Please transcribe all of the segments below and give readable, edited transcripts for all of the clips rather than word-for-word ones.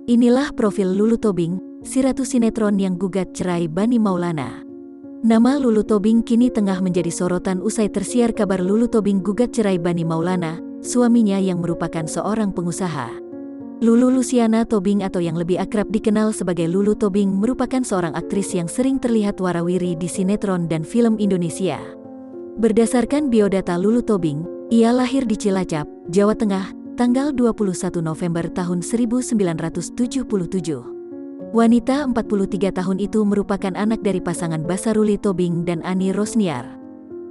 Inilah profil Lulu Tobing, si ratu sinetron yang gugat cerai Bani Maulana. Nama Lulu Tobing kini tengah menjadi sorotan usai tersiar kabar Lulu Tobing gugat cerai Bani Maulana, suaminya yang merupakan seorang pengusaha. Lulu Luciana Tobing atau yang lebih akrab dikenal sebagai Lulu Tobing merupakan seorang aktris yang sering terlihat warawiri di sinetron dan film Indonesia. Berdasarkan biodata Lulu Tobing, ia lahir di Cilacap, Jawa Tengah, tanggal 21 November tahun 1977. Wanita 43 tahun itu merupakan anak dari pasangan Basaruli Tobing dan Ani Rosniar.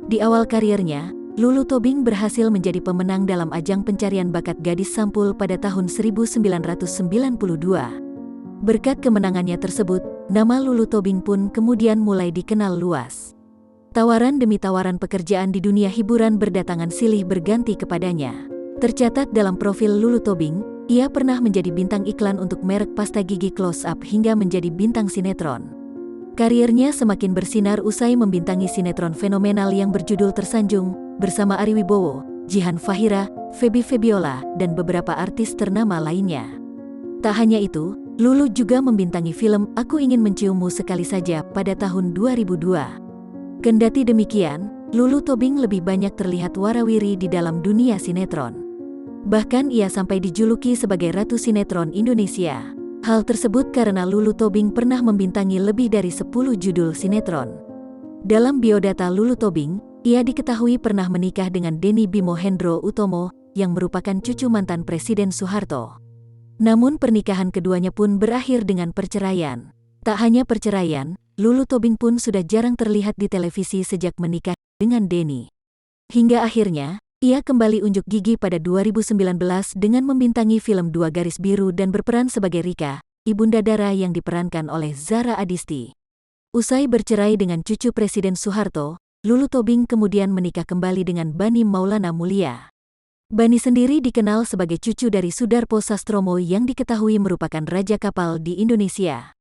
Di awal karirnya, Lulu Tobing berhasil menjadi pemenang dalam ajang pencarian bakat gadis Sampul pada tahun 1992. Berkat kemenangannya tersebut, nama Lulu Tobing pun kemudian mulai dikenal luas. Tawaran demi tawaran pekerjaan di dunia hiburan berdatangan silih berganti kepadanya. Tercatat dalam profil Lulu Tobing, ia pernah menjadi bintang iklan untuk merek pasta gigi Close Up hingga menjadi bintang sinetron. Karirnya semakin bersinar usai membintangi sinetron fenomenal yang berjudul Tersanjung, bersama Ari Wibowo, Jihan Fahira, Feby Febiola, dan beberapa artis ternama lainnya. Tak hanya itu, Lulu juga membintangi film Aku Ingin Menciummu Sekali Saja pada tahun 2002. Kendati demikian, Lulu Tobing lebih banyak terlihat warawiri di dalam dunia sinetron. Bahkan ia sampai dijuluki sebagai Ratu Sinetron Indonesia. Hal tersebut karena Lulu Tobing pernah membintangi lebih dari 10 judul sinetron. Dalam biodata Lulu Tobing, ia diketahui pernah menikah dengan Denny Bimo Hendro Utomo, yang merupakan cucu mantan Presiden Soeharto. Namun pernikahan keduanya pun berakhir dengan perceraian. Tak hanya perceraian, Lulu Tobing pun sudah jarang terlihat di televisi sejak menikah dengan Denny. Hingga akhirnya, ia kembali unjuk gigi pada 2019 dengan membintangi film Dua Garis Biru dan berperan sebagai Rika, ibunda Dara yang diperankan oleh Zara Adisti. Usai bercerai dengan cucu Presiden Soeharto, Lulu Tobing kemudian menikah kembali dengan Bani Maulana Mulia. Bani sendiri dikenal sebagai cucu dari Sudarpo Sastromo yang diketahui merupakan raja kapal di Indonesia.